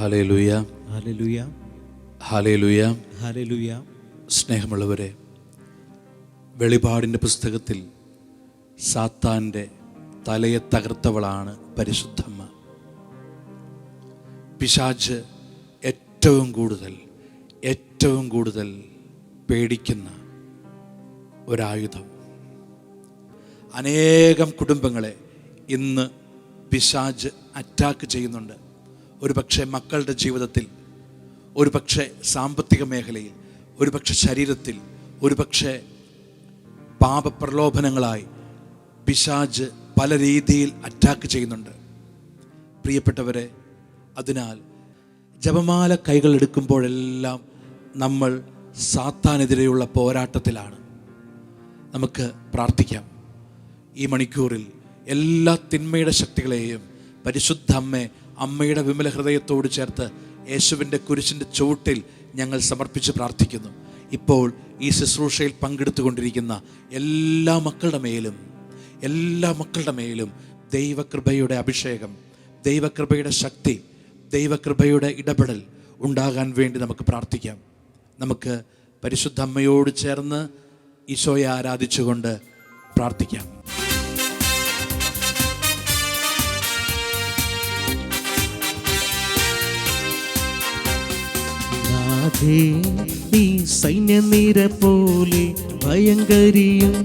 Hallelujah, hallelujah, hallelujah. Hallelujah. സ്നേഹമുള്ളവരെ, വെളിപാടിൻ്റെ പുസ്തകത്തിൽ സാത്താൻ്റെ തലയെ തകർത്തവളാണ് പരിശുദ്ധമ്മ. പിശാച് ഏറ്റവും കൂടുതൽ പേടിക്കുന്ന ഒരായുധം. അനേകം കുടുംബങ്ങളെ ഇന്ന് പിശാച് അറ്റാക്ക് ചെയ്യുന്നുണ്ട്. ഒരുപക്ഷെ മക്കളുടെ ജീവിതത്തിൽ, ഒരുപക്ഷെ സാമ്പത്തിക മേഖലയിൽ, ഒരുപക്ഷെ ശരീരത്തിൽ, ഒരുപക്ഷെ പാപപ്രലോഭനങ്ങളായി പിശാച് പല രീതിയിൽ അറ്റാക്ക് ചെയ്യുന്നുണ്ട്. പ്രിയപ്പെട്ടവരെ, അതിനാൽ ജപമാല കൈകൾ എടുക്കുമ്പോഴെല്ലാം നമ്മൾ സാത്താനെതിരെയുള്ള പോരാട്ടത്തിലാണ്. നമുക്ക് പ്രാർത്ഥിക്കാം. ഈ മണിക്കൂറിൽ എല്ലാ തിന്മയുടെ ശക്തികളെയും പരിശുദ്ധ അമ്മയുടെ വിമല ഹൃദയത്തോട് ചേർത്ത് യേശുവിൻ്റെ കുരിശിൻ്റെ ചുവട്ടിൽ ഞങ്ങൾ സമർപ്പിച്ച് പ്രാർത്ഥിക്കുന്നു. ഇപ്പോൾ ഈ ശുശ്രൂഷയിൽ പങ്കെടുത്തുകൊണ്ടിരിക്കുന്ന എല്ലാ മക്കളുടെ മേലും ദൈവകൃപയുടെ അഭിഷേകം, ദൈവകൃപയുടെ ശക്തി, ദൈവകൃപയുടെ ഇടപെടൽ ഉണ്ടാകാൻ വേണ്ടി നമുക്ക് പ്രാർത്ഥിക്കാം. നമുക്ക് പരിശുദ്ധ അമ്മയോട് ചേർന്ന് ഈശോയെ ആരാധിച്ചുകൊണ്ട് പ്രാർത്ഥിക്കാം. നീ സൈന്യനിര പോലെ ഭയങ്കരിയും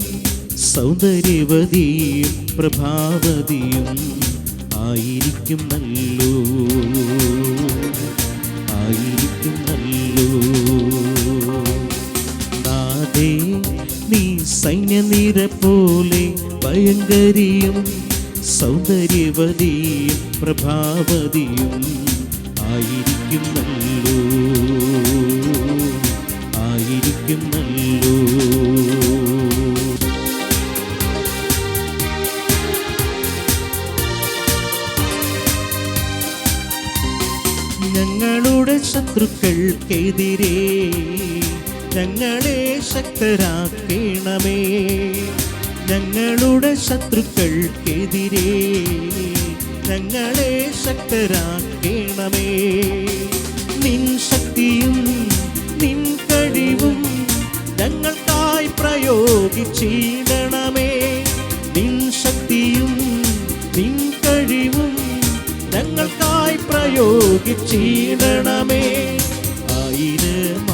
സൗന്ദര്യവതിയും പ്രഭാവതിയും ആയിരിക്കുന്നല്ലോ. നാഥേ, നീ സൈന്യനിര പോലെ ഭയങ്കരിയും സൗന്ദര്യവതിയും പ്രഭാവതിയും ആയിരിക്കുന്നല്ലോ. ഞങ്ങളുടെ ശത്രുക്കൾക്കെതിരെ ഞങ്ങളെ ശക്തരാക്കണമേ. ഞങ്ങളുടെ ശത്രുക്കൾക്കെതിരെ ഞങ്ങളെ ശക്തരാക്കണമേ. നിൻ ശക്തിയും നിൻ കഴിവും ഞങ്ങൾക്കായി പ്രയോഗിച്ചിടണമേ. നിൻ ശക്തിയും നിൻ കഴിവും ഞങ്ങൾക്കായി പ്രയോഗിച്ചിടണമേ. ആയിരം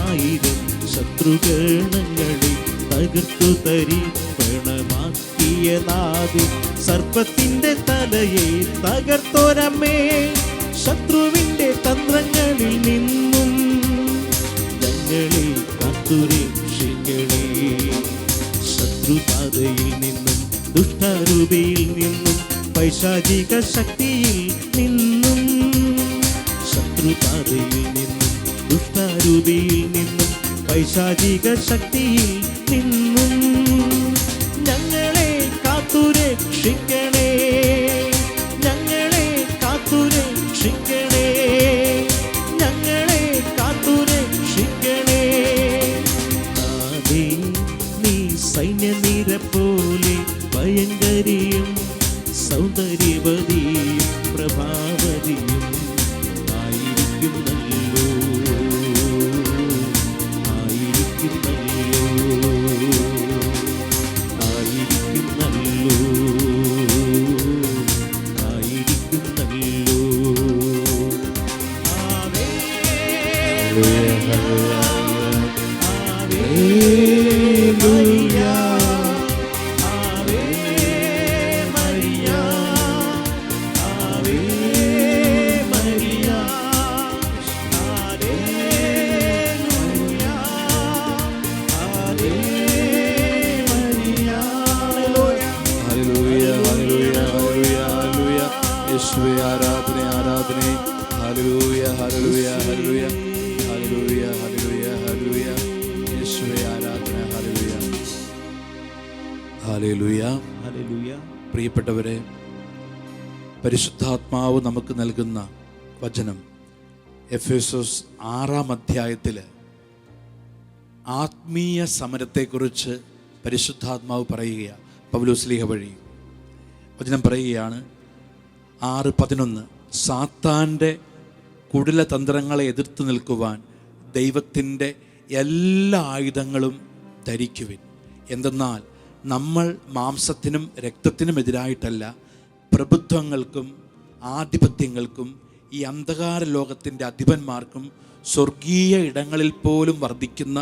ശത്രുഗണങ്ങളെ തകർത്തു തരിപ്പണമാക്കിയ നാഥേ, സർപ്പത്തിൻ്റെ തലയെ തകർത്തോരമ്മേ. ശത്രുവിൻ്റെ തന്ത്രങ്ങളിൽ നിന്നും ഞങ്ങളെ കാത്തുരക്ഷിക്കണേ. ശത്രുപാതയിൽ നിന്നും ദുഷ്ടരൂപിയിൽ നിന്നും പൈശാചിക ശക്തിയിൽ നിന്നും, ശത്രുപാതയിൽ നിന്നും ദുഷ്ടരൂപിയിൽ നിന്നും പൈശാചിക ശക്തിയിൽ നിന്നും ഞങ്ങളെ കാത്തുരക്ഷിക്കണേ. ഞങ്ങളെ കാത്തുരക്ഷിക്കണേ. ഞങ്ങളെ കാത്തുരക്ഷിക്കണേ. നാഥേ, നീ സൈന്യനിര പോലെ ഭയങ്കരിയും സൗന്ദര്യവതിയും പ്രഭാവതിയും ആയിരിക്കുന്നല്ലോ. പ്രിയപ്പെട്ടവരെ, പരിശുദ്ധാത്മാവ് നമുക്ക് നൽകുന്ന വചനം എഫേസോസ് 6-ാം അധ്യായത്തിൽ ആത്മീയ സമരത്തെക്കുറിച്ച് പരിശുദ്ധാത്മാവ് പറയുകയാണ്. പൗലോസ്ലീഹ വഴി വചനം പറയുകയാണ് 6:11, സാത്താൻ്റെ കുടിലതന്ത്രങ്ങളെ എതിർത്ത് നിൽക്കുവാൻ ദൈവത്തിൻ്റെ എല്ലാ ആയുധങ്ങളും ധരിക്കുവിൻ. എന്തെന്നാൽ നമ്മൾ മാംസത്തിനും രക്തത്തിനും എതിരായിട്ടല്ല, പ്രഭുത്വങ്ങൾക്കും ആധിപത്യങ്ങൾക്കും ഈ അന്ധകാര ലോകത്തിൻ്റെ അധിപന്മാർക്കും സ്വർഗീയ ഇടങ്ങളിൽ പോലും വർദ്ധിക്കുന്ന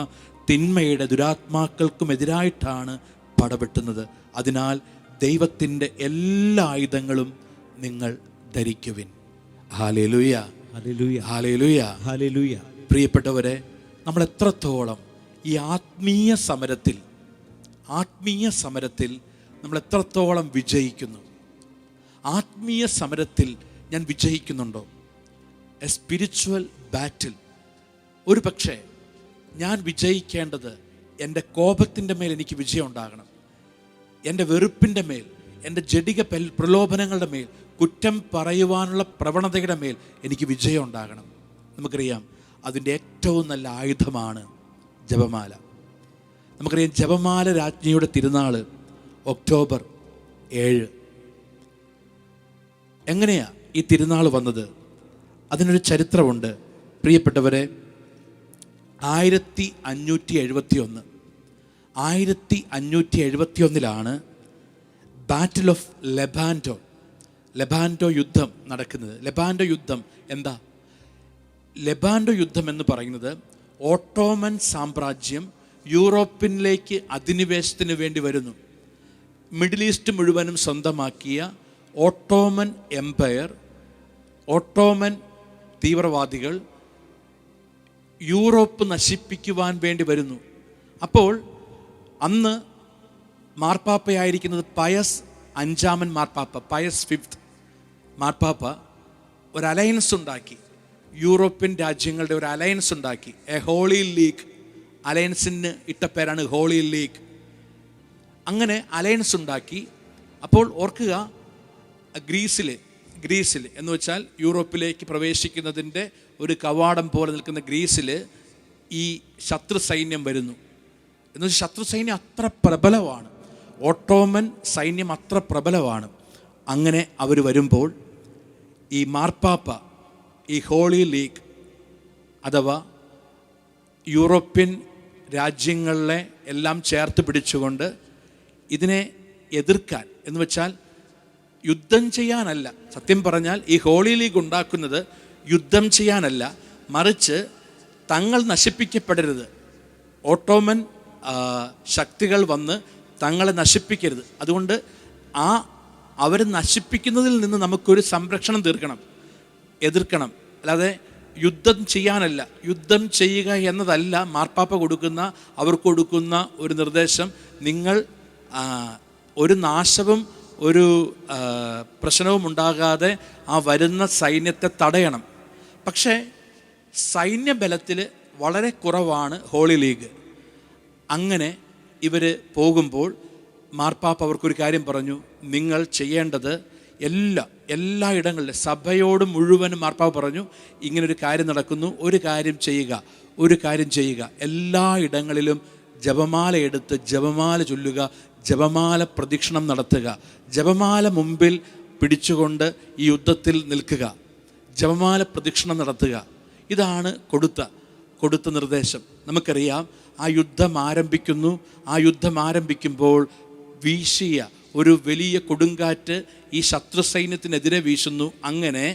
തിന്മയുടെ ദുരാത്മാക്കൾക്കുമെതിരായിട്ടാണ് പടവെട്ടുന്നത്. അതിനാൽ ദൈവത്തിൻ്റെ എല്ലാ ആയുധങ്ങളും നിങ്ങൾ ധരിക്കുവിൻ. Hallelujah, hallelujah, hallelujah, hallelujah. പ്രിയപ്പെട്ടവരെ, നമ്മൾ എത്രത്തോളം ഈ ആത്മീയ സമരത്തിൽ നമ്മൾ എത്രത്തോളം വിജയിക്കുന്നു? ആത്മീയ സമരത്തിൽ ഞാൻ വിജയിക്കുന്നുണ്ടോ? എ സ്പിരിച്വൽ ബാറ്റിൽ. ഒരു പക്ഷേ ഞാൻ വിജയിക്കേണ്ടത് എൻ്റെ കോപത്തിൻ്റെ മേൽ എനിക്ക് വിജയം ഉണ്ടാകണം, എൻ്റെ വെറുപ്പിൻ്റെ മേൽ, എൻ്റെ ജഡിക പ്രലോഭനങ്ങളുടെ മേൽ, കുറ്റം പറയുവാനുള്ള പ്രവണതയുടെ മേൽ എനിക്ക് വിജയം ഉണ്ടാകണം. നമുക്കറിയാം അതിൻ്റെ ഏറ്റവും നല്ല ആയുധമാണ് ജപമാല. നമുക്കറിയാം ജപമാല രാജ്ഞിയുടെ തിരുനാൾ ഒക്ടോബർ 7. എങ്ങനെയാ ഈ തിരുനാൾ വന്നത്? അതിനൊരു ചരിത്രമുണ്ട് പ്രിയപ്പെട്ടവരെ. 1571 ബാറ്റിൽ ഓഫ് ലെബാൻഡോ യുദ്ധം നടക്കുന്നത്. ലെബാൻഡോ യുദ്ധം എന്താ? ലെബാൻഡോ യുദ്ധം എന്ന് പറയുന്നത് ഓട്ടോമൻ സാമ്രാജ്യം യൂറോപ്പിലേക്ക് അധിനിവേശത്തിന് വേണ്ടി വരുന്നു. മിഡിൽ ഈസ്റ്റ് മുഴുവനും സ്വന്തമാക്കിയ ഓട്ടോമൻ എംപയർ, ഓട്ടോമൻ തീവ്രവാദികൾ യൂറോപ്പ് നശിപ്പിക്കുവാൻ വേണ്ടി വരുന്നു. അപ്പോൾ അന്ന് മാർപ്പാപ്പയായിരിക്കുന്നത് പയസ് 5 മാർപ്പാപ്പ, പയസ് 5 മാർപ്പാപ്പ ഒരു അലയൻസ് ഉണ്ടാക്കി. യൂറോപ്യൻ രാജ്യങ്ങളുടെ ഒരു അലയൻസ് ഉണ്ടാക്കി, എ ഹോളി ലീഗ്. അലയൻസിന് ഇട്ട പേരാണ് ഹോളി ലീഗ്. അങ്ങനെ അലയൻസ് ഉണ്ടാക്കി. അപ്പോൾ ഓർക്കുക, ഗ്രീസിൽ എന്ന് വെച്ചാൽ യൂറോപ്പിലേക്ക് പ്രവേശിക്കുന്നതിൻ്റെ ഒരു കവാടം പോലെ നിൽക്കുന്ന ഗ്രീസിൽ ഈ ശത്രു സൈന്യം വരുന്നു. എന്ന് വെച്ചാൽ ശത്രു സൈന്യം അത്ര പ്രബലമാണ്, ഓട്ടോമൻ സൈന്യം അത്ര പ്രബലമാണ്. അങ്ങനെ അവർ വരുമ്പോൾ ഈ മാർപ്പാപ്പ, ഈ ഹോളി ലീഗ് അഥവാ യൂറോപ്യൻ രാജ്യങ്ങളെ എല്ലാം ചേർത്ത് പിടിച്ചുകൊണ്ട് ഇതിനെ എതിർക്കാൻ, എന്ന് വെച്ചാൽ യുദ്ധം ചെയ്യാനല്ല, സത്യം പറഞ്ഞാൽ ഈ ഹോളി ലീഗ് ഉണ്ടാക്കുന്നത് യുദ്ധം ചെയ്യാനല്ല, മറിച്ച് തങ്ങൾ നശിപ്പിക്കപ്പെടരുത്, ഓട്ടോമൻ ശക്തികൾ വന്ന് തങ്ങളെ നശിപ്പിക്കരുത്. അതുകൊണ്ട് അവർ നശിപ്പിക്കുന്നതിൽ നിന്ന് നമുക്കൊരു സംരക്ഷണം എതിർക്കണം. അല്ലാതെ യുദ്ധം ചെയ്യാനല്ല. യുദ്ധം ചെയ്യുക എന്നതല്ല മാർപ്പാപ്പ അവർക്ക് കൊടുക്കുന്ന ഒരു നിർദ്ദേശം. നിങ്ങൾ ഒരു നാശവും ഒരു പ്രശ്നവും ഉണ്ടാകാതെ ആ വരുന്ന സൈന്യത്തെ തടയണം. പക്ഷേ സൈന്യബലത്തിൽ വളരെ കുറവാണ് ഹോളി ലീഗ്. അങ്ങനെ ഇവർ പോകുമ്പോൾ മാർപ്പാപ്പ അവർക്കൊരു കാര്യം പറഞ്ഞു, നിങ്ങൾ ചെയ്യേണ്ടത് എല്ലാ ഇടങ്ങളിലും സഭയോട് മുഴുവനും മാർപ്പാപ്പ പറഞ്ഞു, ഇങ്ങനൊരു കാര്യം നടക്കുന്നു, ഒരു കാര്യം ചെയ്യുക, എല്ലാ ഇടങ്ങളിലും ജപമാല എടുത്ത് ജപമാല ചൊല്ലുക, ജപമാല പ്രദക്ഷിണം നടത്തുക, ജപമാല മുമ്പിൽ പിടിച്ചുകൊണ്ട് ഈ യുദ്ധത്തിൽ നിൽക്കുക, ജപമാല പ്രദക്ഷിണം നടത്തുക. ഇതാണ് കൊടുത്ത നിർദ്ദേശം. നമുക്കറിയാം ആ യുദ്ധം ആരംഭിക്കുമ്പോൾ വീശിയ ഒരു വലിയ കൊടുങ്കാറ്റ് ഈ ശത്രു സൈന്യത്തിനെതിരെ വീശുന്നു. അങ്ങനെ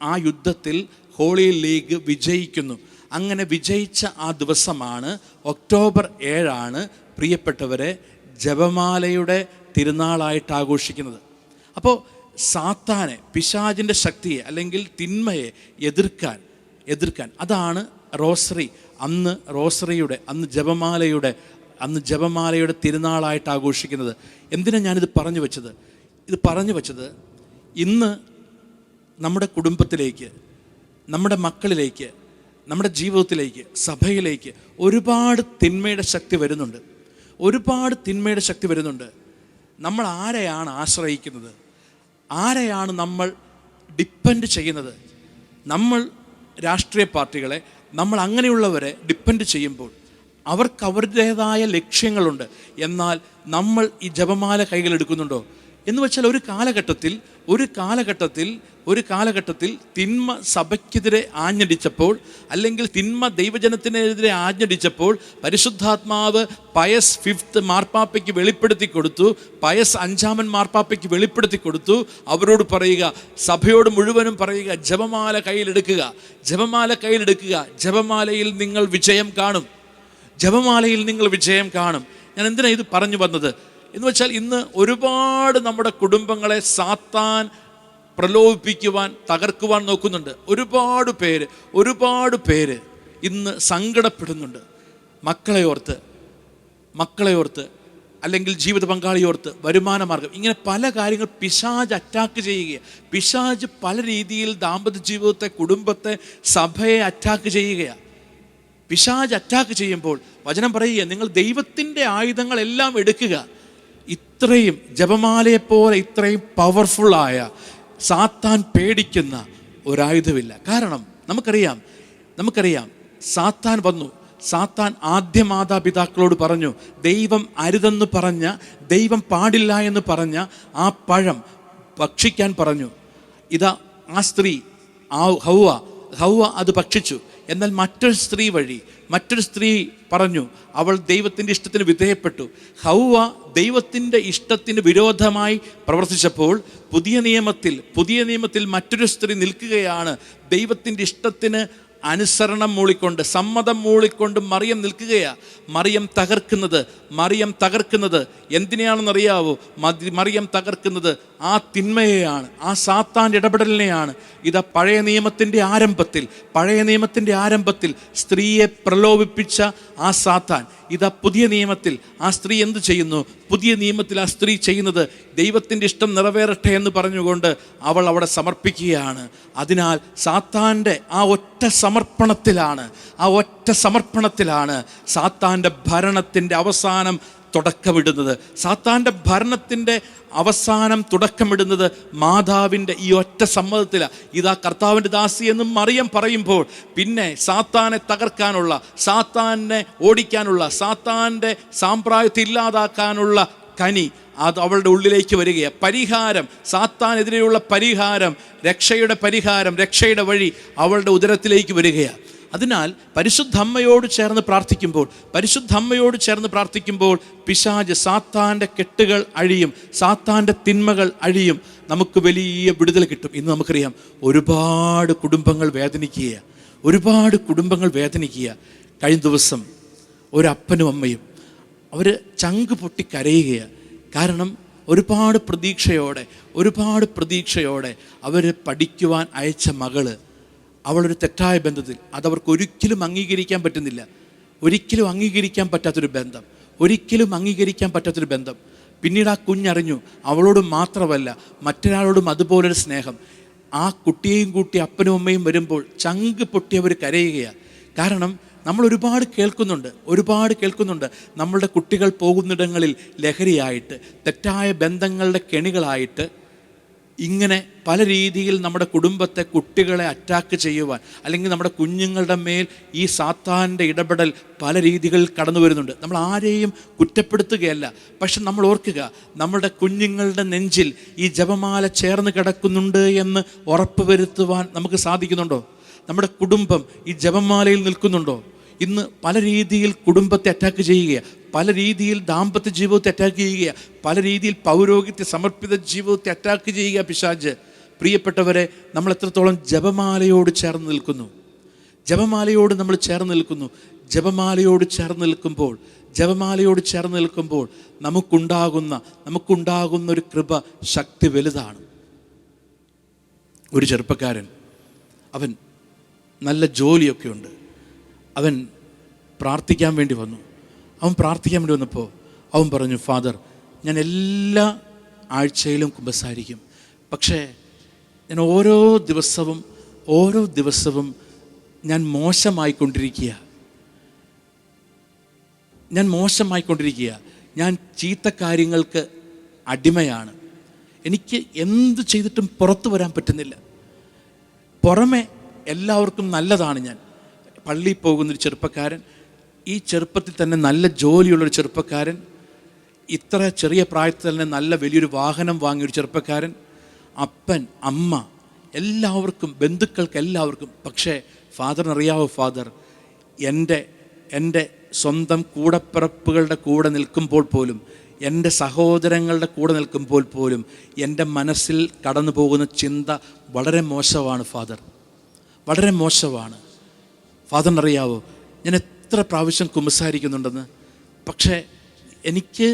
ആ യുദ്ധത്തിൽ ഹോളി ലീഗ് വിജയിക്കുന്നു. അങ്ങനെ വിജയിച്ച ആ ദിവസമാണ് ഒക്ടോബർ 7 പ്രിയപ്പെട്ടവരെ ജപമാലയുടെ തിരുനാളായിട്ട് ആഘോഷിക്കുന്നത്. അപ്പോൾ സാത്താനെ, പിശാചിൻ്റെ ശക്തിയെ അല്ലെങ്കിൽ തിന്മയെ എതിർക്കാൻ അതാണ് റോസറി. അന്ന് ജപമാലയുടെ തിരുനാളായിട്ട് ആഘോഷിക്കുന്നത്. എന്തിനാണ് ഞാനിത് പറഞ്ഞു വെച്ചത്? ഇന്ന് നമ്മുടെ കുടുംബത്തിലേക്ക്, നമ്മുടെ മക്കളിലേക്ക്, നമ്മുടെ ജീവിതത്തിലേക്ക്, സഭയിലേക്ക് ഒരുപാട് തിന്മയുടെ ശക്തി വരുന്നുണ്ട്. നമ്മൾ ആരെയാണ് ആശ്രയിക്കുന്നത്? ആരെയാണ് നമ്മൾ ഡിപ്പെൻഡ് ചെയ്യുന്നത്? നമ്മൾ രാഷ്ട്രീയ പാർട്ടികളെ, നമ്മൾ അങ്ങനെയുള്ളവരെ ഡിപ്പെൻഡ് ചെയ്യുമ്പോൾ അവർക്ക് അവരുടേതായ ലക്ഷ്യങ്ങളുണ്ട്. എന്നാൽ നമ്മൾ ഈ ജപമാല കൈകളെടുക്കുന്നുണ്ടോ? എന്ന് വെച്ചാൽ ഒരു കാലഘട്ടത്തിൽ തിന്മ സഭയ്ക്കെതിരെ ആഞ്ഞടിച്ചപ്പോൾ, അല്ലെങ്കിൽ തിന്മ ദൈവജനത്തിനെതിരെ ആഞ്ഞടിച്ചപ്പോൾ, പരിശുദ്ധാത്മാവ് പയസ് 5 മാർപ്പാപ്പയ്ക്ക് വെളിപ്പെടുത്തി കൊടുത്തു. പയസ് 5 മാർപ്പാപ്പയ്ക്ക് വെളിപ്പെടുത്തി കൊടുത്തു. അവരോട് പറയുക, സഭയോട് മുഴുവനും പറയുക, ജപമാല കയ്യിലെടുക്കുക. ജപമാലയിൽ നിങ്ങൾ വിജയം കാണും. ഞാൻ എന്തിനാ ഇത് പറഞ്ഞു വന്നത് എന്ന് വെച്ചാൽ, ഇന്ന് ഒരുപാട് നമ്മുടെ കുടുംബങ്ങളെ സാത്താൻ പ്രലോഭിപ്പിക്കുവാൻ, തകർക്കുവാൻ നോക്കുന്നുണ്ട്. ഒരുപാട് പേര് ഇന്ന് സങ്കടപ്പെടുന്നുണ്ട്. മക്കളെ ഓർത്ത് അല്ലെങ്കിൽ ജീവിത പങ്കാളിയോർത്ത്, വരുമാന മാർഗം, ഇങ്ങനെ പല കാര്യങ്ങൾ പിശാച് അറ്റാക്ക് ചെയ്യുക. പിശാച് പല രീതിയിൽ ദാമ്പത്യ ജീവിതത്തെ, കുടുംബത്തെ, സഭയെ അറ്റാക്ക് ചെയ്യുകയാണ്. പിശാച് അറ്റാക്ക് ചെയ്യുമ്പോൾ വചനം പറയുക, നിങ്ങൾ ദൈവത്തിൻ്റെ ആയുധങ്ങളെല്ലാം എടുക്കുക. ഇത്രയും ജപമാലയെപ്പോലെ ഇത്രയും പവർഫുള്ളായ, സാത്താൻ പേടിക്കുന്ന ഒരായുധമില്ല. കാരണം നമുക്കറിയാം സാത്താൻ ആദ്യ മാതാപിതാക്കളോട് പറഞ്ഞു, ദൈവം അരുതെന്ന് പറഞ്ഞ, ദൈവം പാടില്ല എന്ന് പറഞ്ഞ ആ പഴം ഭക്ഷിക്കാൻ പറഞ്ഞു. ഇതാ ആ സ്ത്രീ, ഹൗവ അത് ഭക്ഷിച്ചു. എന്നാൽ മറ്റൊരു സ്ത്രീ പറഞ്ഞു, അവൾ ദൈവത്തിൻ്റെ ഇഷ്ടത്തിന് വിധേയപ്പെട്ടു. ഹൗവ ദൈവത്തിൻ്റെ ഇഷ്ടത്തിന് വിരോധമായി പ്രവർത്തിച്ചപ്പോൾ പുതിയ നിയമത്തിൽ മറ്റൊരു സ്ത്രീ നിൽക്കുകയാണ്. ദൈവത്തിൻ്റെ ഇഷ്ടത്തിന് അനുസരണം മൂളിക്കൊണ്ട്, സമ്മതം മൂളിക്കൊണ്ട് മറിയം നിൽക്കുകയാണ്. മറിയം തകർക്കുന്നത് എന്തിനെയാണെന്നറിയാവോ? മറിയം തകർക്കുന്നത് ആ തിന്മയെയാണ്, ആ സാത്താൻ്റെ ഇടപെടലിനെയാണ്. ഇതാ പഴയ നിയമത്തിൻ്റെ ആരംഭത്തിൽ സ്ത്രീയെ പ്രലോഭിപ്പിച്ച ആ സാത്താൻ, ഇതാ പുതിയ നിയമത്തിൽ ആ സ്ത്രീ എന്ത് ചെയ്യുന്നു? പുതിയ നിയമത്തിൽ ആ സ്ത്രീ ചെയ്യുന്നത്, ദൈവത്തിൻ്റെ ഇഷ്ടം നിറവേറട്ടെ എന്ന് പറഞ്ഞുകൊണ്ട് അവൾ അവിടെ സമർപ്പിക്കുകയാണ്. അതിനാൽ സാത്താൻ്റെ ആ ഒറ്റ സമർപ്പണത്തിലാണ് സാത്താൻ്റെ ഭരണത്തിൻ്റെ അവസാനം തുടക്കമിടുന്നത് മാതാവിൻ്റെ ഈ ഒറ്റ സമ്മതത്തിലാണ്. ഇതാ കർത്താവിൻ്റെ ദാസി എന്നും മറിയം പറയുമ്പോൾ, പിന്നെ സാത്താനെ തകർക്കാനുള്ള, സാത്താനെ ഓടിക്കാനുള്ള, സാത്താൻ്റെ സാമ്രാജ്യത്തെ ഇല്ലാതാക്കാനുള്ള കനി അത് അവളുടെ ഉള്ളിലേക്ക് വരികയാണ്. സാത്താനെതിരെയുള്ള രക്ഷയുടെ വഴി അവളുടെ ഉദരത്തിലേക്ക് വരികയാണ്. അതിനാൽ പരിശുദ്ധമ്മയോട് ചേർന്ന് പ്രാർത്ഥിക്കുമ്പോൾ പിശാച്, സാത്താൻ്റെ കെട്ടുകൾ അഴിയും, സാത്താൻ്റെ തിന്മകൾ അഴിയും, നമുക്ക് വലിയ വിടുതൽ കിട്ടും. ഇന്ന് നമുക്കറിയാം, ഒരുപാട് കുടുംബങ്ങൾ വേദനിക്കുക. കഴിഞ്ഞ ദിവസം ഒരപ്പനും അമ്മയും അവർ ചങ്ക് പൊട്ടി കരയുകയാണ്. കാരണം ഒരുപാട് പ്രതീക്ഷയോടെ അവർ പഠിക്കുവാൻ അയച്ച മകള്, അവളൊരു തെറ്റായ ബന്ധത്തിൽ, അതവർക്ക് ഒരിക്കലും അംഗീകരിക്കാൻ പറ്റാത്തൊരു ബന്ധം. പിന്നീട് ആ കുഞ്ഞറിഞ്ഞു, അവളോട് മാത്രമല്ല മറ്റൊരാളോടും അതുപോലൊരു സ്നേഹം. ആ കുട്ടിയെയും കൂട്ടി അപ്പനും അമ്മയും വരുമ്പോൾ ചങ്ക് പൊട്ടി അവർ കരയുകയാണ്. കാരണം നമ്മൾ ഒരുപാട് കേൾക്കുന്നുണ്ട്. നമ്മളുടെ കുട്ടികൾ പോകുന്നിടങ്ങളിൽ ലഹരിയായിട്ട്, തെറ്റായ ബന്ധങ്ങളുടെ കെണികളായിട്ട്, ഇങ്ങനെ പല രീതിയിൽ നമ്മുടെ കുടുംബത്തെ, കുട്ടികളെ അറ്റാക്ക് ചെയ്യുവാൻ, അല്ലെങ്കിൽ നമ്മുടെ കുഞ്ഞുങ്ങളുടെ മേൽ ഈ സാത്താൻ്റെ ഇടപെടൽ പല രീതികളിൽ കടന്നു വരുന്നുണ്ട്. നമ്മൾ ആരെയും കുറ്റപ്പെടുത്തുകയല്ല, പക്ഷെ നമ്മൾ ഓർക്കുക, നമ്മുടെ കുഞ്ഞുങ്ങളുടെ നെഞ്ചിൽ ഈ ജപമാല ചേർന്ന് കിടക്കുന്നുണ്ട് എന്ന് ഉറപ്പ് വരുത്തുവാൻ നമുക്ക് സാധിക്കുന്നുണ്ടോ? നമ്മുടെ കുടുംബം ഈ ജപമാലയിൽ നിൽക്കുന്നുണ്ടോ? ഇന്ന് പല രീതിയിൽ കുടുംബത്തെ അറ്റാക്ക് ചെയ്യുക, പല രീതിയിൽ ദാമ്പത്യ ജീവിതത്തെ അറ്റാക്ക് ചെയ്യുക, പല രീതിയിൽ പൗരോഹിത്യ സമർപ്പിത ജീവിതത്തെ അറ്റാക്ക് ചെയ്യുക പിശാച്. പ്രിയപ്പെട്ടവരെ, നമ്മൾ എത്രത്തോളം ജപമാലയോട് ചേർന്ന് നിൽക്കുന്നു? ജപമാലയോട് ചേർന്ന് നിൽക്കുമ്പോൾ നമുക്കുണ്ടാകുന്ന ഒരു കൃപ, ശക്തി വലുതാണ്. ഒരു ചെറുപ്പക്കാരൻ, അവൻ നല്ല ജോലിയൊക്കെ ഉണ്ട്, അവൻ പ്രാർത്ഥിക്കാൻ വേണ്ടി വന്നപ്പോൾ അവൻ പറഞ്ഞു, ഫാദർ, ഞാൻ എല്ലാ ആഴ്ചയിലും കുമ്പസാരിക്കും, പക്ഷേ ഞാൻ ഓരോ ദിവസവും ഞാൻ മോശമായിക്കൊണ്ടിരിക്കുക, ഞാൻ ചീത്ത കാര്യങ്ങൾക്ക് അടിമയാണ്, എനിക്ക് എന്ത് ചെയ്തിട്ടും പുറത്തു വരാൻ പറ്റുന്നില്ല. പുറമെ എല്ലാവർക്കും നല്ലതാണ് ഞാൻ. പള്ളിയിൽ പോകുന്നൊരു ചെറുപ്പക്കാരൻ, ഈ ചെറുപ്പത്തിൽ തന്നെ നല്ല ജോലിയുള്ളൊരു ചെറുപ്പക്കാരൻ, ഇത്ര ചെറിയ പ്രായത്തിൽ തന്നെ നല്ല വലിയൊരു വാഹനം വാങ്ങിയൊരു ചെറുപ്പക്കാരൻ, അപ്പൻ, അമ്മ, എല്ലാവർക്കും, ബന്ധുക്കൾക്ക് എല്ലാവർക്കും. പക്ഷേ ഫാദറിനറിയാവോ, ഫാദർ എൻ്റെ സ്വന്തം കൂടപ്പിറപ്പുകളുടെ കൂടെ നിൽക്കുമ്പോൾ പോലും, എൻ്റെ സഹോദരങ്ങളുടെ കൂടെ നിൽക്കുമ്പോൾ പോലും എൻ്റെ മനസ്സിൽ കടന്നു പോകുന്ന ചിന്ത വളരെ മോശമാണ് ഫാദർ, വളരെ മോശമാണ്. ഫാദറിനറിയാവോ ഞാൻ എത്ര പ്രാവശ്യം കുമ്പസാരിക്കുന്നുണ്ടെന്ന്. പക്ഷേ എനിക്ക്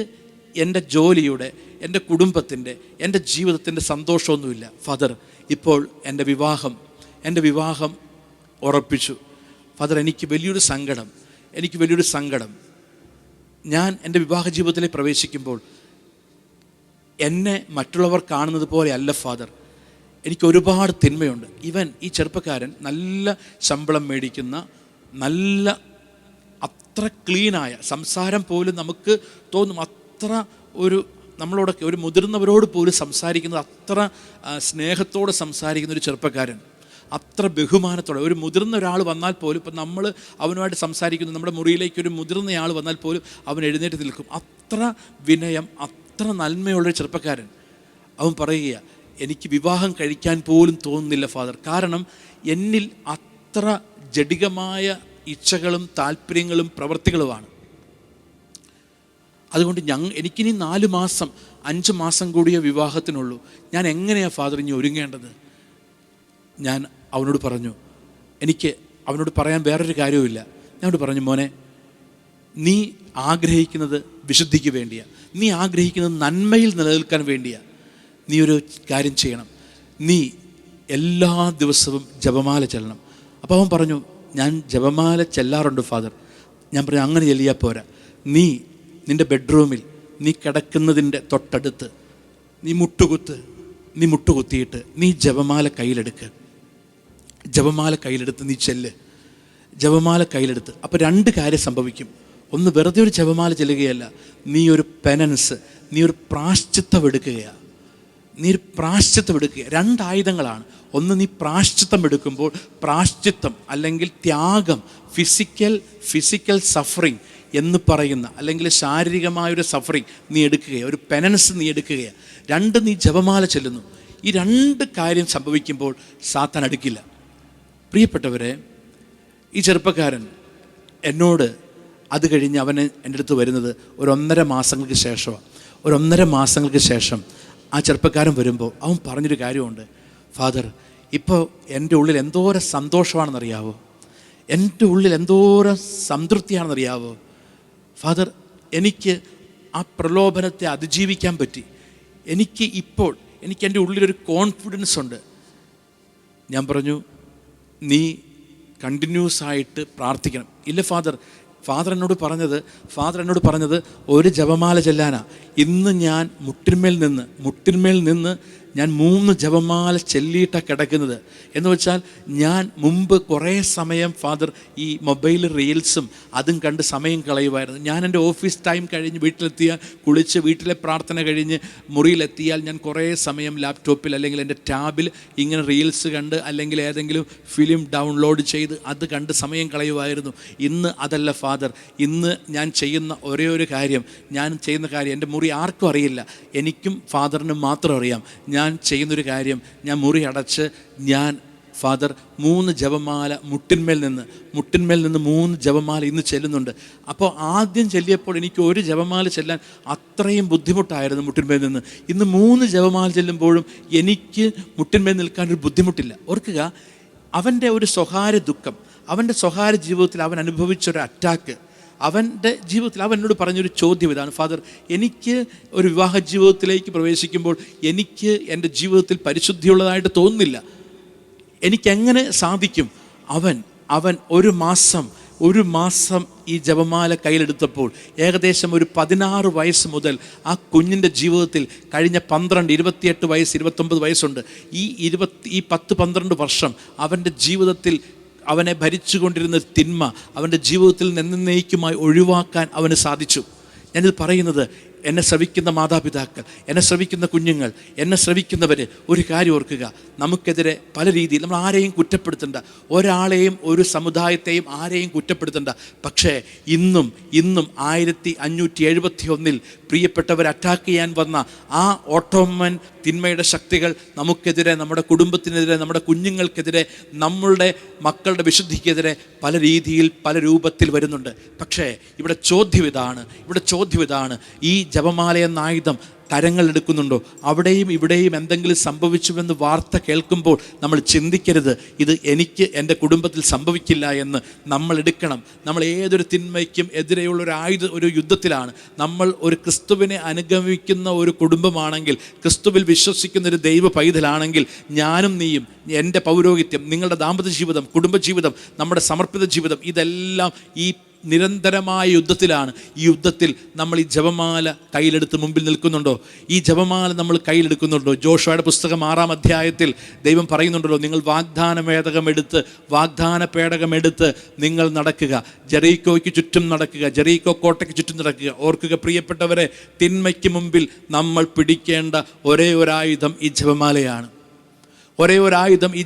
എൻ്റെ ജോലിയുടെ, എൻ്റെ കുടുംബത്തിൻ്റെ, എൻ്റെ ജീവിതത്തിൻ്റെ സന്തോഷമൊന്നുമില്ല ഫാദർ. ഇപ്പോൾ എൻ്റെ വിവാഹം ഉറപ്പിച്ചു ഫാദർ. എനിക്ക് വലിയൊരു സങ്കടം. ഞാൻ എൻ്റെ വിവാഹ ജീവിതത്തിലേക്ക് പ്രവേശിക്കുമ്പോൾ എന്നെ മറ്റുള്ളവർ കാണുന്നത് പോലെ അല്ല ഫാദർ. എനിക്ക് ഒരുപാട് തിന്മയുണ്ട്. ഈ ചെറുപ്പക്കാരൻ നല്ല ശമ്പളം മേടിക്കുന്ന, നല്ല അത്ര ക്ലീനായ സംസാരം പോലും നമുക്ക് തോന്നും, അത്ര നമ്മളോടൊക്കെ ഒരു മുതിർന്നവരോട് പോലും സംസാരിക്കുന്നത് അത്ര സ്നേഹത്തോടെ സംസാരിക്കുന്ന ഒരു ചെറുപ്പക്കാരൻ, അത്ര ബഹുമാനത്തോടെ. ഒരു മുതിർന്ന ഒരാൾ വന്നാൽ പോലും, ഇപ്പം നമ്മൾ അവനുമായിട്ട് സംസാരിക്കുന്നു, നമ്മുടെ മുറിയിലേക്ക് ഒരു മുതിർന്നയാൾ വന്നാൽ പോലും അവൻ എഴുന്നേറ്റ് നിൽക്കും. അത്ര വിനയം, അത്ര നന്മയുള്ളൊരു ചെറുപ്പക്കാരൻ. അവൻ പറയുക, എനിക്ക് വിവാഹം കഴിക്കാൻ പോലും തോന്നുന്നില്ല ഫാദർ. കാരണം എന്നിൽ അത്ര ജഡികമായ ഇച്ഛകളും താല്പര്യങ്ങളും പ്രവൃത്തികളുമാണ്. അതുകൊണ്ട് എനിക്കിനി 4 മാസം 5 മാസം കൂടിയ വിവാഹത്തിനുള്ളൂ. ഞാൻ എങ്ങനെയാണ് ഫാദർ ഇനി ഒരുങ്ങേണ്ടത്? ഞാൻ അവനോട് പറഞ്ഞു, എനിക്ക് അവനോട് പറയാൻ വേറൊരു കാര്യവുമില്ല. ഞാനോട് പറഞ്ഞു, മോനെ, നീ ആഗ്രഹിക്കുന്നത് വിശുദ്ധിക്ക് വേണ്ടിയാണ്, നീ ആഗ്രഹിക്കുന്നത് നന്മയിൽ നിലനിൽക്കാൻ വേണ്ടിയാണ്. നീ ഒരു കാര്യം ചെയ്യണം, നീ എല്ലാ ദിവസവും ജപമാല ചെല്ലണം. അപ്പോൾ അവൻ പറഞ്ഞു, ഞാൻ ജപമാല ചെല്ലാറുണ്ട് ഫാദർ. ഞാൻ പറഞ്ഞു, അങ്ങനെ ചെല്ലിയാൽ പോരാ. നീ നിൻ്റെ ബെഡ്റൂമിൽ നീ കിടക്കുന്നതിൻ്റെ തൊട്ടടുത്ത് നീ മുട്ടുകുത്തിയിട്ട് നീ ജപമാല കയ്യിലെടുത്ത് നീ ചെല്ല്. ജപമാല കയ്യിലെടുത്ത് അപ്പോൾ 2 കാര്യം സംഭവിക്കും. ഒന്ന്, വെറുതെ ഒരു ജപമാല ചെല്ലുകയല്ല, നീ ഒരു പെനൻസ്, നീ ഒരു പ്രാശ്ചിത്തം എടുക്കുകയാണ്. 2 ആയുധങ്ങളാണ്. ഒന്ന്, നീ പ്രാശ്ചിത്തം എടുക്കുമ്പോൾ, പ്രാശ്ചിത്തം അല്ലെങ്കിൽ ത്യാഗം, ഫിസിക്കൽ സഫറിങ് എന്ന് പറയുന്ന, അല്ലെങ്കിൽ ശാരീരികമായൊരു സഫറിങ് നീ എടുക്കുകയാണ്, ഒരു പെനൻസ് നീ എടുക്കുകയാണ്. 2, നീ ജപമാല ചെല്ലുന്നു. ഈ 2 കാര്യം സംഭവിക്കുമ്പോൾ സാത്താൻ അടുക്കില്ല. പ്രിയപ്പെട്ടവരെ, ഈ ചെറുപ്പക്കാരൻ എന്നോട് അത് കഴിഞ്ഞ് അവന് എൻ്റെ അടുത്ത് വരുന്നത് ഒരു 1.5 മാസങ്ങൾക്ക് ശേഷമാണ്. ഒരു 1.5 മാസങ്ങൾക്ക് ശേഷം ആ ചെറുപ്പക്കാരൻ വരുമ്പോൾ അവൻ പറഞ്ഞൊരു കാര്യമുണ്ട്, ഫാദർ, ഇപ്പോൾ എൻ്റെ ഉള്ളിൽ എന്തോരം സന്തോഷമാണെന്നറിയാവോ, എൻ്റെ ഉള്ളിൽ എന്തോരം സംതൃപ്തിയാണെന്നറിയാവോ ഫാദർ. എനിക്ക് ആ പ്രലോഭനത്തെ അതിജീവിക്കാൻ പറ്റി. എനിക്ക് എൻ്റെ ഉള്ളിലൊരു കോൺഫിഡൻസ് ഉണ്ട്. ഞാൻ പറഞ്ഞു, നീ കണ്ടിന്യൂസ് ആയിട്ട് പ്രാർത്ഥിക്കണം. ഇല്ല ഫാദർ എന്നോട് പറഞ്ഞത് ഒരു ജപമാല ചെല്ലാനാ. ഇന്ന് ഞാൻ മുട്ടിന്മേൽ നിന്ന് ഞാൻ 3 ജപമാല ചെല്ലിയിട്ടാണ് കിടക്കുന്നത്. എന്ന് വെച്ചാൽ ഞാൻ മുമ്പ് കുറേ സമയം ഫാദർ ഈ മൊബൈൽ റീൽസും അതും കണ്ട് സമയം കളയുമായിരുന്നു. ഞാൻ എൻ്റെ ഓഫീസ് ടൈം കഴിഞ്ഞ് വീട്ടിലെത്തിയാൽ, കുളിച്ച് വീട്ടിലെ പ്രാർത്ഥന കഴിഞ്ഞ് മുറിയിലെത്തിയാൽ ഞാൻ കുറേ സമയം ലാപ്ടോപ്പിൽ അല്ലെങ്കിൽ എൻ്റെ ടാബിൽ ഇങ്ങനെ റീൽസ് കണ്ട്, അല്ലെങ്കിൽ ഏതെങ്കിലും ഫിലിം ഡൗൺലോഡ് ചെയ്ത് അത് കണ്ട് സമയം കളയുമായിരുന്നു. ഇന്ന് അതല്ല ഫാദർ. ഇന്ന് ഞാൻ ചെയ്യുന്ന ഒരേ ഒരു കാര്യം, എൻ്റെ മുറി ആർക്കും അറിയില്ല, എനിക്കും ഫാദറിനും മാത്രം അറിയാം. ഞാൻ ചെയ്യുന്നൊരു കാര്യം, ഞാൻ മുറി അടച്ച് ഞാൻ ഫാദർ 3 ജപമാല മുട്ടിന്മേൽ നിന്ന് 3 ജപമാല ഇന്ന് ചെല്ലുന്നുണ്ട്. അപ്പോൾ ആദ്യം ചെല്ലിയപ്പോൾ എനിക്ക് ഒരു ജപമാല ചെല്ലാൻ അത്രയും ബുദ്ധിമുട്ടായിരുന്നു മുട്ടിന്മേൽ നിന്ന്. ഇന്ന് 3 ജപമാല ചെല്ലുമ്പോഴും എനിക്ക് മുട്ടിന്മേൽ നിൽക്കാനൊരു ബുദ്ധിമുട്ടില്ല. ഓർക്കുക, അവൻ്റെ ഒരു സ്വകാര്യ ദുഃഖം, അവൻ്റെ സ്വകാര്യ ജീവിതത്തിൽ അവൻ അനുഭവിച്ചൊരു അറ്റാക്ക്, അവൻ്റെ ജീവിതത്തിൽ അവൻ എന്നോട് പറഞ്ഞൊരു ചോദ്യം ഇതാണ്, ഫാദർ, എനിക്ക് ഒരു വിവാഹ ജീവിതത്തിലേക്ക് പ്രവേശിക്കുമ്പോൾ എനിക്ക് എൻ്റെ ജീവിതത്തിൽ പരിശുദ്ധിയുള്ളതായിട്ട് തോന്നുന്നില്ല. എനിക്കെങ്ങനെ സാധിക്കും? അവൻ ഒരു മാസം ഈ ജപമാല കയ്യിലെടുത്തപ്പോൾ ഏകദേശം ഒരു 16 വയസ്സ് മുതൽ ആ കുഞ്ഞിൻ്റെ ജീവിതത്തിൽ കഴിഞ്ഞ 12, 28 വയസ്സ്, 29 വയസ്സുണ്ട്. ഈ 10-12 വർഷം അവൻ്റെ ജീവിതത്തിൽ അവനെ ഭരിച്ചുകൊണ്ടിരുന്ന തിന്മ അവൻ്റെ ജീവിതത്തിൽ എന്നേക്കുമായി ഒഴിവാക്കാൻ അവന് സാധിച്ചു. ഞാനിത് പറയുന്നത്, എന്നെ ശ്രവിക്കുന്ന മാതാപിതാക്കൾ, എന്നെ ശ്രവിക്കുന്ന കുഞ്ഞുങ്ങൾ, എന്നെ ശ്രവിക്കുന്നവർ, ഒരു കാര്യം ഓർക്കുക, നമുക്കെതിരെ പല രീതിയിൽ നമ്മൾ ആരെയും കുറ്റപ്പെടുത്തണ്ട, ഒരാളെയും ഒരു സമുദായത്തെയും ആരെയും കുറ്റപ്പെടുത്തണ്ട. പക്ഷേ ഇന്നും 1571 പ്രിയപ്പെട്ടവർ അറ്റാക്ക് ചെയ്യാൻ വന്ന ആ ഓട്ടോമൻ തിന്മയുടെ ശക്തികൾ നമുക്കെതിരെ, നമ്മുടെ കുടുംബത്തിനെതിരെ, നമ്മുടെ കുഞ്ഞുങ്ങൾക്കെതിരെ, നമ്മളുടെ മക്കളുടെ വിശുദ്ധിക്കെതിരെ പല രീതിയിൽ പല രൂപത്തിൽ വരുന്നുണ്ട്. പക്ഷേ ഇവിടെ ചോദ്യം ഇതാണ്, ഈ ജപമാല എന്ന ആയുധം കരങ്ങൾ എടുക്കുന്നുണ്ടോ? അവിടെയും ഇവിടെയും എന്തെങ്കിലും സംഭവിച്ചുവെന്ന് വാർത്ത കേൾക്കുമ്പോൾ നമ്മൾ ചിന്തിക്കരുത് ഇത് എനിക്ക് എൻ്റെ കുടുംബത്തിൽ സംഭവിക്കില്ല എന്ന്. നമ്മൾ എടുക്കണം. നമ്മൾ ഏതൊരു തിന്മയ്ക്കും എതിരെയുള്ള ഒരു യുദ്ധത്തിലാണ്. നമ്മൾ ഒരു ക്രിസ്തുവിനെ അനുഗമിക്കുന്ന ഒരു കുടുംബമാണെങ്കിൽ, ക്രിസ്തുവിൽ വിശ്വസിക്കുന്ന ഒരു ദൈവ പൈതലാണെങ്കിൽ, ഞാനും നീയും, എൻ്റെ പൗരോഹിത്യം, നിങ്ങളുടെ ദാമ്പത്യ ജീവിതം, കുടുംബജീവിതം, നമ്മുടെ സമർപ്പിത ജീവിതം, ഇതെല്ലാം ഈ നിരന്തരമായ യുദ്ധത്തിലാണ്. ഈ യുദ്ധത്തിൽ നമ്മൾ ഈ ജപമാല കയ്യിലെടുത്ത് മുമ്പിൽ നിൽക്കുന്നുണ്ടോ? ഈ ജപമാല നമ്മൾ കയ്യിലെടുക്കുന്നുണ്ടോ? ജോഷുവയുടെ പുസ്തകം 6-ാം അധ്യായത്തിൽ ദൈവം പറയുന്നുണ്ടല്ലോ, നിങ്ങൾ വാഗ്ദാന പേടകമെടുത്ത് നിങ്ങൾ നടക്കുക, ജെറീക്കോയ്ക്ക് ചുറ്റും നടക്കുക, ജെറീക്കോ കോട്ടയ്ക്ക് ചുറ്റും നടക്കുക. ഓർക്കുക പ്രിയപ്പെട്ടവരെ, തിന്മയ്ക്ക് മുമ്പിൽ നമ്മൾ പിടിക്കേണ്ട ഒരേ ഒരായുധം ഈ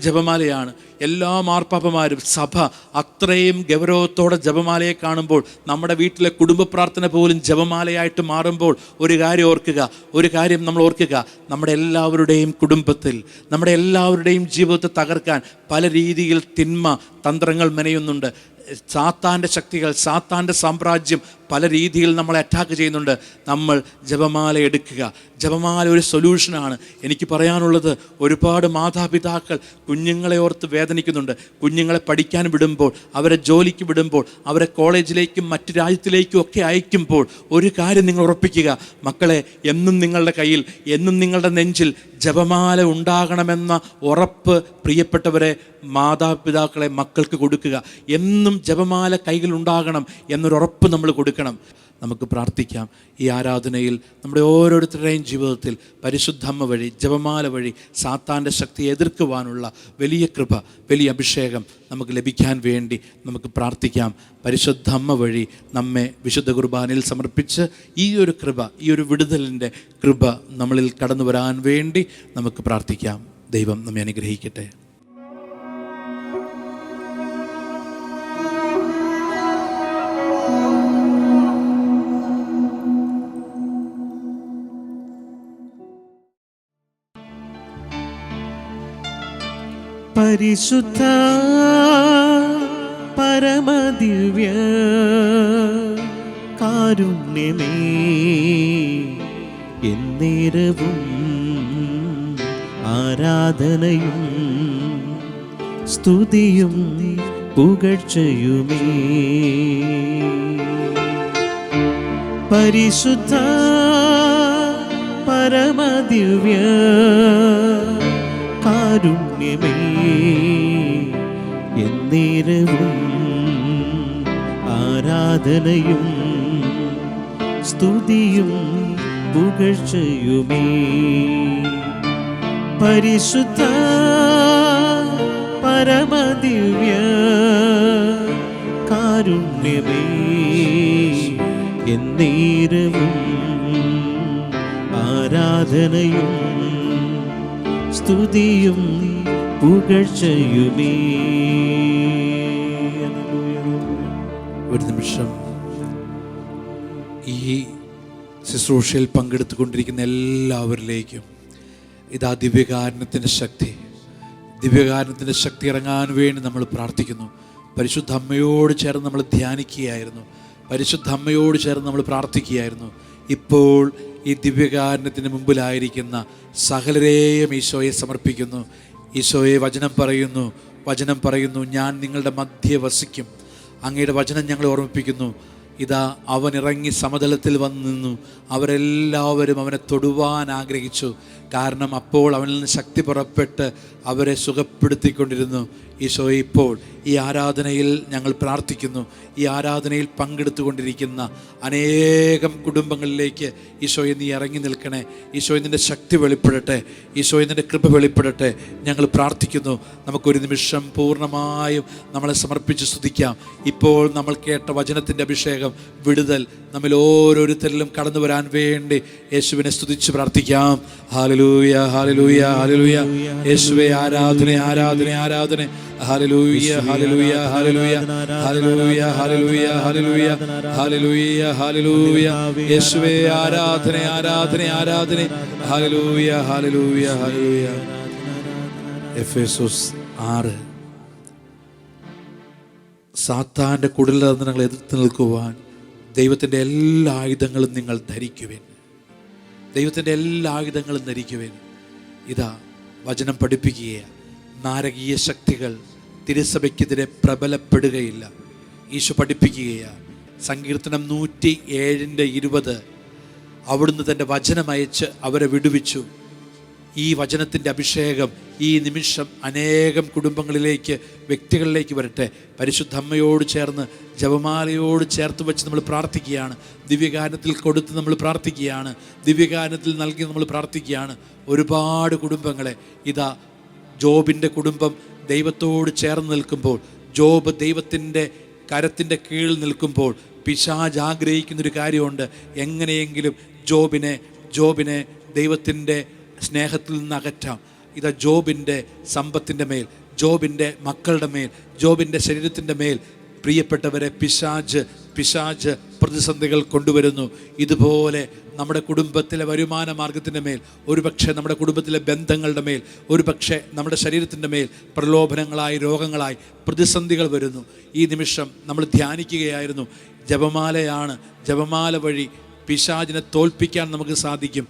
ജപമാലയാണ്. എല്ലാ മാർപ്പാപ്പമാരും, സഭ അത്രയും ഗൗരവത്തോടെ ജപമാലയെ കാണുമ്പോൾ, നമ്മുടെ വീട്ടിലെ കുടുംബ പ്രാർത്ഥന പോലും ജപമാലയായിട്ട് മാറുമ്പോൾ ഒരു കാര്യം നമ്മൾ ഓർക്കുക, നമ്മുടെ എല്ലാവരുടെയും കുടുംബത്തിൽ, നമ്മുടെ എല്ലാവരുടെയും ജീവിതത്തെ തകർക്കാൻ പല രീതിയിൽ തിന്മ തന്ത്രങ്ങൾ മെനയുന്നുണ്ട്. സാത്താൻ്റെ ശക്തികൾ, സാത്താൻ്റെ സാമ്രാജ്യം പല രീതിയിൽ നമ്മളെ അറ്റാക്ക് ചെയ്യുന്നുണ്ട്. നമ്മൾ ജപമാല എടുക്കുക. ജപമാല ഒരു സൊല്യൂഷനാണ്. എനിക്ക് പറയാനുള്ളത്, ഒരുപാട് മാതാപിതാക്കൾ കുഞ്ഞുങ്ങളെ ഓർത്ത് വേദനിക്കുന്നുണ്ട്. കുഞ്ഞുങ്ങളെ പഠിക്കാൻ വിടുമ്പോൾ, അവരെ ജോലിക്ക് വിടുമ്പോൾ, അവരെ കോളേജിലേക്കും മറ്റു രാജ്യത്തിലേക്കും ഒക്കെ അയക്കുമ്പോൾ ഒരു കാര്യം നിങ്ങൾ ഉറപ്പിക്കുക, മക്കളെ, എന്നും നിങ്ങളുടെ കയ്യിൽ, എന്നും നിങ്ങളുടെ നെഞ്ചിൽ ജപമാല ഉണ്ടാകണമെന്ന ഉറപ്പ് പ്രിയപ്പെട്ടവരെ, മാതാപിതാക്കളെ മക്കൾക്ക് കൊടുക്കുക. എന്നും ജപമാല കൈകൾ ഉണ്ടാകണം എന്നൊരുറപ്പ് നമ്മൾ കൊടുക്കണം. നമുക്ക് പ്രാർത്ഥിക്കാം. ഈ ആരാധനയിൽ നമ്മുടെ ഓരോരുത്തരുടെയും ജീവിതത്തിൽ പരിശുദ്ധമ്മ വഴി, ജപമാല വഴി സാത്താൻ്റെ ശക്തിയെ എതിർക്കുവാനുള്ള വലിയ കൃപ, വലിയ അഭിഷേകം നമുക്ക് ലഭിക്കാൻ വേണ്ടി നമുക്ക് പ്രാർത്ഥിക്കാം. പരിശുദ്ധമ്മ വഴി നമ്മെ വിശുദ്ധ കുർബാനയിൽ സമർപ്പിച്ച് ഈ ഒരു കൃപ, ഈ ഒരു വിടുതലിൻ്റെ കൃപ നമ്മളിൽ കടന്നു വരാൻ വേണ്ടി നമുക്ക് പ്രാർത്ഥിക്കാം. ദൈവം നമ്മെ അനുഗ്രഹിക്കട്ടെ. പരിശുദ്ധ പരമദിവ്യ കാരുണ്യമേ, എന്നേരവും ആരാധനയും സ്തുതിയും പുകഴ്ചയുമേ. പരിശുദ്ധ പരമദിവ്യ കാരുണ്യമേ, എന്നേരവും ആരാധനയും സ്തുതിയും പുകഴ്ചയുമേ. പരിശുദ്ധ പരമദിവ്യ കാരുണ്യമേ, എന്നേരവും ആരാധനയും സ്തുതിയും പുകഴ്ചയുമേ. ഒരു നിമിഷം ഈ ശുശ്രൂഷയിൽ പങ്കെടുത്തുകൊണ്ടിരിക്കുന്ന എല്ലാവരിലേക്കും ഇതാ ദിവ്യകാരുണ്യത്തിൻ്റെ ശക്തി ഇറങ്ങാൻ വേണ്ടി നമ്മൾ പ്രാർത്ഥിക്കുന്നു. പരിശുദ്ധ അമ്മയോട് ചേർന്ന് നമ്മൾ ധ്യാനിക്കുകയായിരുന്നു, പരിശുദ്ധ അമ്മയോട് ചേർന്ന് നമ്മൾ പ്രാർത്ഥിക്കുകയായിരുന്നു. ഇപ്പോൾ ഈ ദിവ്യകാരുണ്യത്തിന് മുമ്പിലായിരിക്കുന്ന സകലരെയും ഈശോയെ സമർപ്പിക്കുന്നു. ഈശോയെ, വചനം പറയുന്നു, ഞാൻ നിങ്ങളുടെ മധ്യേ വസിക്കും. അങ്ങയുടെ വചനം ഞങ്ങളെ ഓർമ്മിപ്പിക്കുന്നു, ഇതാ അവൻ ഇറങ്ങി സമതലത്തിൽ വന്നു നിന്നു. അവരെല്ലാവരും അവനെ തൊടുവാൻ ആഗ്രഹിച്ചു, കാരണം അപ്പോൾ അവനിൽ നിന്ന് ശക്തി പുറപ്പെട്ട് അവരെ സുഖപ്പെടുത്തിക്കൊണ്ടിരുന്നു. ഈശോയെ, ഇപ്പോൾ ഈ ആരാധനയിൽ ഞങ്ങൾ പ്രാർത്ഥിക്കുന്നു. ഈ ആരാധനയിൽ പങ്കെടുത്തുകൊണ്ടിരിക്കുന്ന അനേകം കുടുംബങ്ങളിലേക്ക് ഈശോയെ നീ ഇറങ്ങി നിൽക്കണേ. ഈശോയെ നിൻ്റെ ശക്തി വെളിപ്പെടട്ടെ, ഈശോയെ നിൻ്റെ കൃപ വെളിപ്പെടട്ടെ. ഞങ്ങൾ പ്രാർത്ഥിക്കുന്നു. നമുക്കൊരു നിമിഷം പൂർണ്ണമായും നമ്മളെ സമർപ്പിച്ച് സ്തുതിക്കാം. ഇപ്പോൾ നമ്മൾ കേട്ട വചനത്തിൻ്റെ അഭിഷേകം, വിടുതൽ നമ്മിൽ ഓരോരുത്തരിലും കടന്നു വരാൻ വേണ്ടി യേശുവിനെ സ്തുതിച്ച് പ്രാർത്ഥിക്കാം. ഹല്ലേലൂയ. Hallelujah hallelujah hallelujah. യേശുവേ ആരാധന ആരാധന ആരാധന. Hallelujah hallelujah hallelujah hallelujah hallelujah hallelujah hallelujah hallelujah. യേശുവേ ആരാധന ആരാധന ആരാധന. Hallelujah hallelujah hallelujah. എഫേസോസ് 6. സാത്താൻ്റെ കുടിലതന്ത്രങ്ങളെ എതിർത്ത് നിൽക്കുവാൻ ദൈവത്തിൻ്റെ എല്ലാ ആയുധങ്ങളും നിങ്ങൾ ധരിക്കുവേൻ. ദൈവത്തിൻ്റെ എല്ലാ ആയുധങ്ങളും ധരിക്കുവേൻ. ഇതാ വചനം പഠിപ്പിക്കുകയാണ്. നാരകീയ ശക്തികൾ തിരുസഭയ്ക്കെതിരെ പ്രബലപ്പെടുകയില്ല. ഈശോ പഠിപ്പിക്കുകയാണ്. സങ്കീർത്തനം 107:20 അവിടുന്ന് തൻ്റെ വചനമയച്ച് അവരെ വിടുവിച്ചു. ഈ വചനത്തിൻ്റെ അഭിഷേകം ഈ നിമിഷം അനേകം കുടുംബങ്ങളിലേക്ക്, വ്യക്തികളിലേക്ക് വരട്ടെ. പരിശുദ്ധ അമ്മയോട് ചേർന്ന്, ജപമാലയോട് ചേർത്ത് വെച്ച് നമ്മൾ പ്രാർത്ഥിക്കുകയാണ്. ദിവ്യഗാനത്തിൽ കൊടുത്ത് നമ്മൾ പ്രാർത്ഥിക്കുകയാണ്. ദിവ്യഗാനത്തിൽ നൽകി നമ്മൾ പ്രാർത്ഥിക്കുകയാണ്. ഒരുപാട് കുടുംബങ്ങളെ ഇതാ ജോബിൻ്റെ കുടുംബം ദൈവത്തോട് ചേർന്ന് നിൽക്കുമ്പോൾ, ജോബ് ദൈവത്തിൻ്റെ കരത്തിൻ്റെ കീഴിൽ നിൽക്കുമ്പോൾ, പിശാച് ആഗ്രഹിക്കുന്നൊരു കാര്യമുണ്ട്. എങ്ങനെയെങ്കിലും ജോബിനെ ദൈവത്തിൻ്റെ സ്നേഹത്തിൽ നിന്ന് അകറ്റാം. ഇതാ ജോബിൻ്റെ സമ്പത്തിൻ്റെ മേൽ, ജോബിൻ്റെ മക്കളുടെ മേൽ, ജോബിൻ്റെ ശരീരത്തിൻ്റെ മേൽ പ്രിയപ്പെട്ടവരെ പിശാച് പ്രതിസന്ധികൾ കൊണ്ടുവരുന്നു. ഇതുപോലെ നമ്മുടെ കുടുംബത്തിലെ വരുമാന മാർഗത്തിൻ്റെ മേൽ, ഒരുപക്ഷെ നമ്മുടെ കുടുംബത്തിലെ ബന്ധങ്ങളുടെ മേൽ, ഒരുപക്ഷെ നമ്മുടെ ശരീരത്തിൻ്റെ മേൽ പ്രലോഭനങ്ങളായി, രോഗങ്ങളായി പ്രതിസന്ധികൾ വരുന്നു. ഈ നിമിഷം നമ്മൾ ധ്യാനിക്കുകയായിരുന്നു. ജപമാലയാണ്. ജപമാല വഴി പിശാചിനെ തോൽപ്പിക്കാൻ നമുക്ക് സാധിക്കും.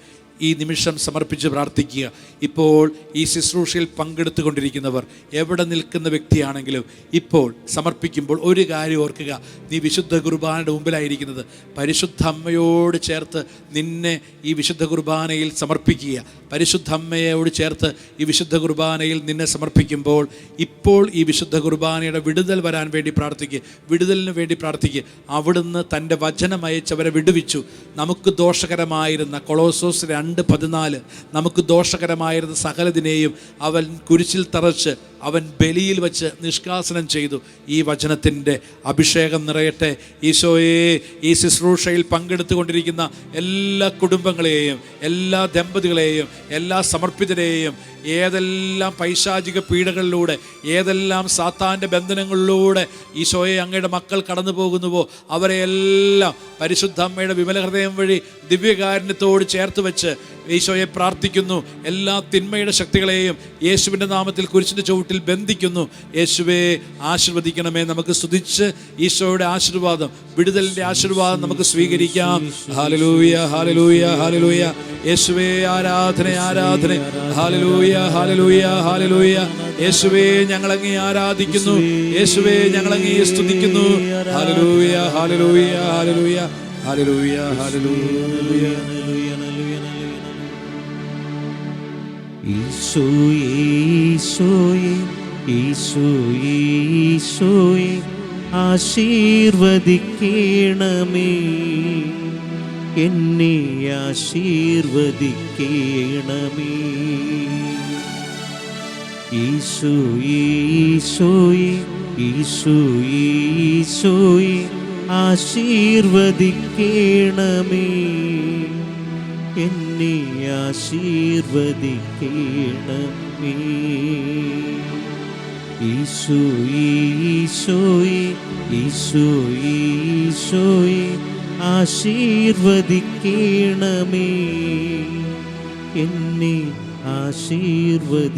ഈ നിമിഷം സമർപ്പിച്ച് പ്രാർത്ഥിക്കുക. ഇപ്പോൾ ഈ ശുശ്രൂഷയിൽ പങ്കെടുത്തുകൊണ്ടിരിക്കുന്നവർ എവിടെ നിൽക്കുന്ന വ്യക്തിയാണെങ്കിലും ഇപ്പോൾ സമർപ്പിക്കുമ്പോൾ ഒരു കാര്യം ഓർക്കുക. നീ വിശുദ്ധ കുർബാനയുടെ മുമ്പിലായിരിക്കുന്നത്. പരിശുദ്ധ അമ്മയോട് ചേർത്ത് നിന്നെ ഈ വിശുദ്ധ കുർബാനയിൽ സമർപ്പിക്കുക. പരിശുദ്ധ അമ്മയോട് ചേർത്ത് ഈ വിശുദ്ധ കുർബാനയിൽ നിന്നെ സമർപ്പിക്കുമ്പോൾ ഇപ്പോൾ ഈ വിശുദ്ധ കുർബാനയുടെ വിടുതൽ വരാൻ വേണ്ടി പ്രാർത്ഥിക്കുക. വിടുതലിന് വേണ്ടി പ്രാർത്ഥിക്കുക. അവിടുന്ന് തൻ്റെ വചനം അയച്ചവരെ വിടുവിച്ചു. നമുക്ക് ദോഷകരമായിരുന്ന കൊളോസോസ് 2:14 നമുക്ക് ദോഷകരമായിരുന്ന സകലതിനെയും അവൻ കുരിശിൽ തറച്ച് അവൻ ബലിയിൽ വച്ച് നിഷ്കാസനം ചെയ്തു. ഈ വചനത്തിൻ്റെ അഭിഷേകം നിറയട്ടെ. ഈശോയെ, ഈ ശുശ്രൂഷയിൽ പങ്കെടുത്തുകൊണ്ടിരിക്കുന്ന എല്ലാ കുടുംബങ്ങളെയും, എല്ലാ ദമ്പതികളെയും, എല്ലാ സമർപ്പിതരെയും ഏതെല്ലാം പൈശാചിക പീഡകളിലൂടെ, ഏതെല്ലാം സാത്താൻ്റെ ബന്ധനങ്ങളിലൂടെ ഈശോയെ അങ്ങയുടെ മക്കൾ കടന്നു പോകുന്നുവോ അവരെയെല്ലാം പരിശുദ്ധ അമ്മയുടെ വിമല ഹൃദയം വഴി ദിവ്യകാരുണ്യത്തോട് ചേർത്ത് വെച്ച് ഈശോയെ പ്രാർത്ഥിക്കുന്നു. എല്ലാ തിന്മയുടെ ശക്തികളെയും യേശുവിൻ്റെ നാമത്തിൽ കുരിശിൻ്റെ ചുവട്ടിൽ ബന്ധിക്കുന്നു. യേശുവേ ആശീർവദിക്കണമേ. നമുക്ക് സ്തുതിച്ച് ഈശോയുടെ ആശീർവാദം, വിടുതലിൻ്റെ ആശീർവാദം നമുക്ക് സ്വീകരിക്കാം. Hallelujah hallelujah hallelujah. യേശുവേ ആരാധന ആരാധന. Hallelujah hallelujah hallelujah. യേശുവേ ഞങ്ങളങ്ങേ ആരാധിക്കുന്നു. യേശുവേ ഞങ്ങളങ്ങേ സ്തുതിക്കുന്നു. Hallelujah hallelujah hallelujah hallelujah hallelujah. ഈശോയേ ഈശോയേ ഈശോയേ ഈശോയേ ആശീർവദിക്കണമേ, എന്നെ ആശീർവദിക്കണമേ. ഈശോയേ ഈശോയേ ഈശോയേ ഈശോയേ ആശീർവദിക്കണമേ, എന്നെ ആശീർവദിക്കണമേ. ഈശോയേ ഈശോയേ ഈശോയേ ഈശോയേ ആശീർവദിക്കണമേ, എന്നെ ആശീർവദിക്കണമേ.